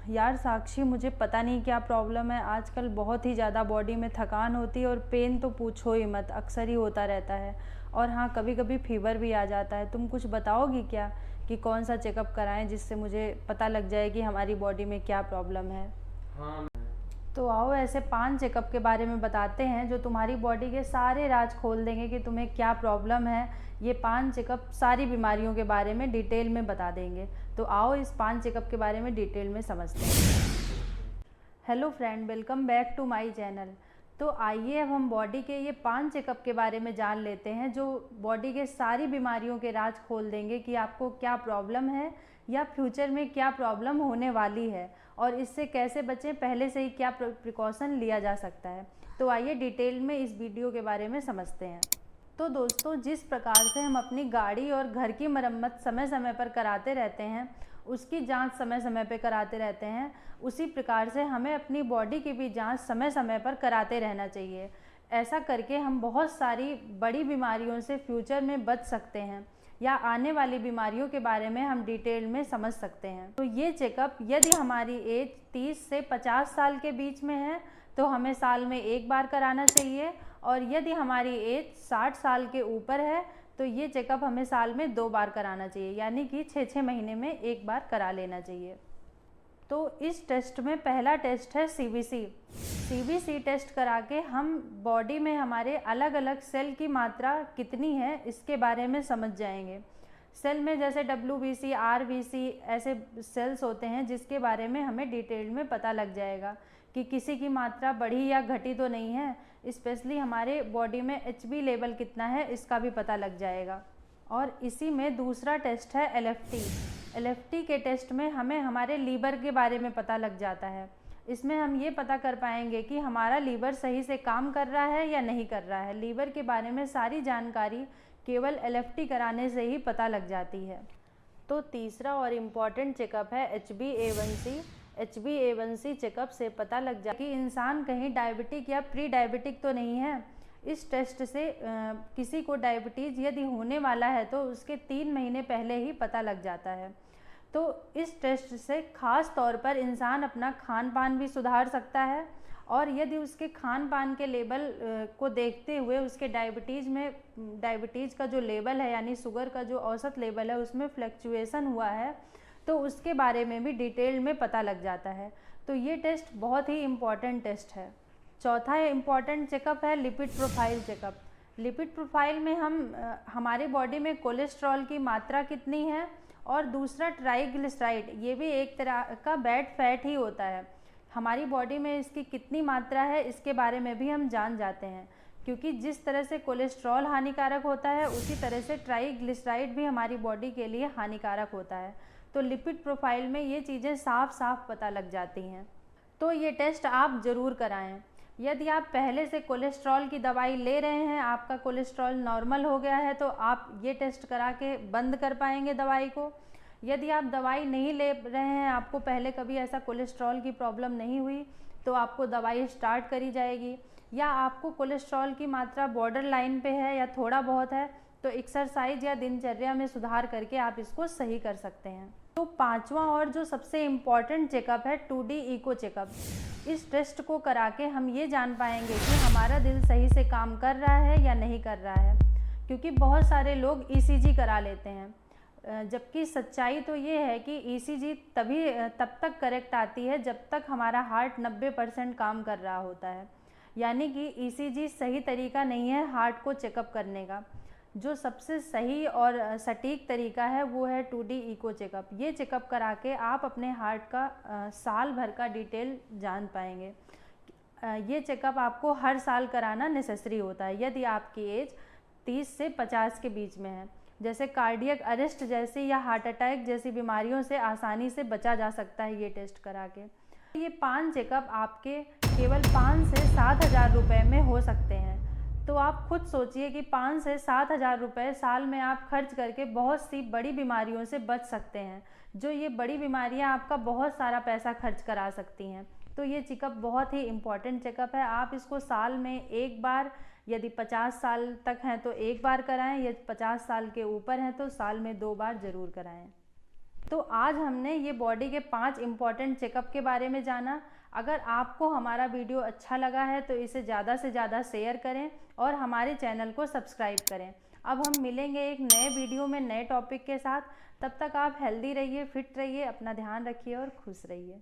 यार साक्षी, मुझे पता नहीं क्या प्रॉब्लम है। आजकल बहुत ही ज़्यादा बॉडी में थकान होती है और पेन तो पूछो ही मत, अक्सर ही होता रहता है। और हाँ, कभी कभी फीवर भी आ जाता है। तुम कुछ बताओगी क्या कि कौन सा चेकअप कराएं जिससे मुझे पता लग जाए कि हमारी बॉडी में क्या प्रॉब्लम है। हाँ। तो आओ, ऐसे 5 चेकअप के बारे में बताते हैं जो तुम्हारी बॉडी के सारे राज खोल देंगे कि तुम्हें क्या प्रॉब्लम है। ये 5 चेकअप सारी बीमारियों के बारे में डिटेल में बता देंगे। तो आओ इस 5 चेकअप के बारे में डिटेल में समझते हैं। Hello friend, welcome back to my channel. तो आइए अब हम बॉडी के ये 5 चेकअप के बारे में जान लेते हैं जो बॉडी के सारी बीमारियों के राज खोल देंगे कि आपको क्या प्रॉब्लम है या फ्यूचर में क्या प्रॉब्लम होने वाली है और इससे कैसे बचें, पहले से ही क्या प्रिकॉशन लिया जा सकता है। तो आइए डिटेल में इस वीडियो के बारे में समझते हैं। तो दोस्तों, जिस प्रकार से हम अपनी गाड़ी और घर की मरम्मत समय समय पर कराते रहते हैं, उसकी जांच समय समय पर कराते रहते हैं, उसी प्रकार से हमें अपनी बॉडी की भी जांच समय समय पर कराते रहना चाहिए। ऐसा करके हम बहुत सारी बड़ी बीमारियों से फ्यूचर में बच सकते हैं या आने वाली बीमारियों के बारे में हम डिटेल में समझ सकते हैं। तो ये चेकअप यदि हमारी एज 30 से 50 साल के बीच में है तो हमें साल में एक बार कराना चाहिए, और यदि हमारी एज 60 साल के ऊपर है तो ये चेकअप हमें साल में 2 बार कराना चाहिए, यानी कि 6-6 महीने में एक बार करा लेना चाहिए। तो इस टेस्ट में पहला टेस्ट है सीबीसी टेस्ट करा के हम बॉडी में हमारे अलग अलग सेल की मात्रा कितनी है इसके बारे में समझ जाएंगे। सेल में जैसे डब्ल्यूबीसी, आरबीसी ऐसे सेल्स होते हैं जिसके बारे में हमें डिटेल में पता लग जाएगा कि किसी की मात्रा बढ़ी या घटी तो नहीं है। स्पेशली हमारे बॉडी में एचबी लेवल कितना है इसका भी पता लग जाएगा। और इसी में दूसरा टेस्ट है एलएफटी के टेस्ट में हमें हमारे लीवर के बारे में पता लग जाता है। इसमें हम ये पता कर पाएंगे कि हमारा लीवर सही से काम कर रहा है या नहीं कर रहा है। लीवर के बारे में सारी जानकारी केवल एलएफटी कराने से ही पता लग जाती है। तो तीसरा और इम्पॉर्टेंट चेकअप है HbA1c चेकअप से पता लग जाए कि इंसान कहीं डायबिटिक या प्री डायबिटिक तो नहीं है। इस टेस्ट से किसी को डायबिटीज़ यदि होने वाला है तो उसके 3 महीने पहले ही पता लग जाता है। तो इस टेस्ट से ख़ास तौर पर इंसान अपना खान पान भी सुधार सकता है, और यदि उसके खान पान के लेवल को देखते हुए उसके डायबिटीज़ का जो लेवल है यानी शुगर का जो औसत लेवल है उसमें फ्लक्चुएसन हुआ है तो उसके बारे में भी डिटेल में पता लग जाता है। तो ये टेस्ट बहुत ही इम्पॉर्टेंट टेस्ट है। चौथा इम्पॉर्टेंट चेकअप है lipid profile checkup. Lipid profile में हम हमारे बॉडी में कोलेस्ट्रॉल की मात्रा कितनी है, और दूसरा ट्राइग्लिसराइड, ये भी एक तरह का बैड फैट ही होता है। हमारी बॉडी में इसकी कितनी मात्रा है इसके बारे में भी हम जान जाते हैं, क्योंकि जिस तरह से कोलेस्ट्रॉल हानिकारक होता है उसी तरह से ट्राइग्लिसराइड भी हमारी बॉडी के लिए हानिकारक होता है। तो लिपिड प्रोफाइल में ये चीज़ें साफ साफ पता लग जाती हैं। तो ये टेस्ट आप ज़रूर कराएं। यदि आप पहले से कोलेस्ट्रॉल की दवाई ले रहे हैं, आपका कोलेस्ट्रॉल नॉर्मल हो गया है, तो आप ये टेस्ट करा के बंद कर पाएंगे दवाई को। यदि आप दवाई नहीं ले रहे हैं, आपको पहले कभी ऐसा कोलेस्ट्रॉल की प्रॉब्लम नहीं हुई, तो आपको दवाई स्टार्ट करी जाएगी। या आपको कोलेस्ट्रॉल की मात्रा बॉर्डर लाइन पे है या थोड़ा बहुत है, तो एक्सरसाइज या दिनचर्या में सुधार करके आप इसको सही कर सकते हैं। तो पांचवा और जो सबसे इम्पॉर्टेंट चेकअप है 2D इको चेकअप। इस टेस्ट को करा के हम ये जान पाएंगे कि हमारा दिल सही से काम कर रहा है या नहीं कर रहा है, क्योंकि बहुत सारे लोग ईसीजी करा लेते हैं, जबकि सच्चाई तो ये है कि ईसीजी तब तक करेक्ट आती है जब तक हमारा हार्ट 90% काम कर रहा होता है। यानी कि ईसीजी सही तरीका नहीं है हार्ट को चेकअप करने का। जो सबसे सही और सटीक तरीका है वो है 2D इको चेकअप। ये चेकअप करा के आप अपने हार्ट का साल भर का डिटेल जान पाएंगे। ये चेकअप आपको हर साल कराना नेसेसरी होता है यदि आपकी एज 30 से 50 के बीच में है। जैसे कार्डियक अरेस्ट जैसी या हार्ट अटैक जैसी बीमारियों से आसानी से बचा जा सकता है ये टेस्ट करा के। ये 5 चेकअप आपके केवल 5 से 7 हज़ार रुपये में हो सकते हैं। तो आप खुद सोचिए कि 5 से 7 हज़ार रुपये साल में आप खर्च करके बहुत सी बड़ी बीमारियों से बच सकते हैं। जो ये बड़ी बीमारियां आपका बहुत सारा पैसा खर्च करा सकती हैं। तो ये चेकअप बहुत ही इम्पॉर्टेंट चेकअप है। आप इसको साल में एक बार, यदि 50 साल तक हैं तो एक बार कराएं, यदि 50 साल के ऊपर हैं तो साल में 2 बार ज़रूर कराएं। तो आज हमने ये बॉडी के 5 इम्पॉर्टेंट चेकअप के बारे में जाना। अगर आपको हमारा वीडियो अच्छा लगा है तो इसे ज़्यादा से ज़्यादा शेयर करें और हमारे चैनल को सब्सक्राइब करें। अब हम मिलेंगे एक नए वीडियो में नए टॉपिक के साथ। तब तक आप हेल्दी रहिए, फिट रहिए, अपना ध्यान रखिए और खुश रहिए।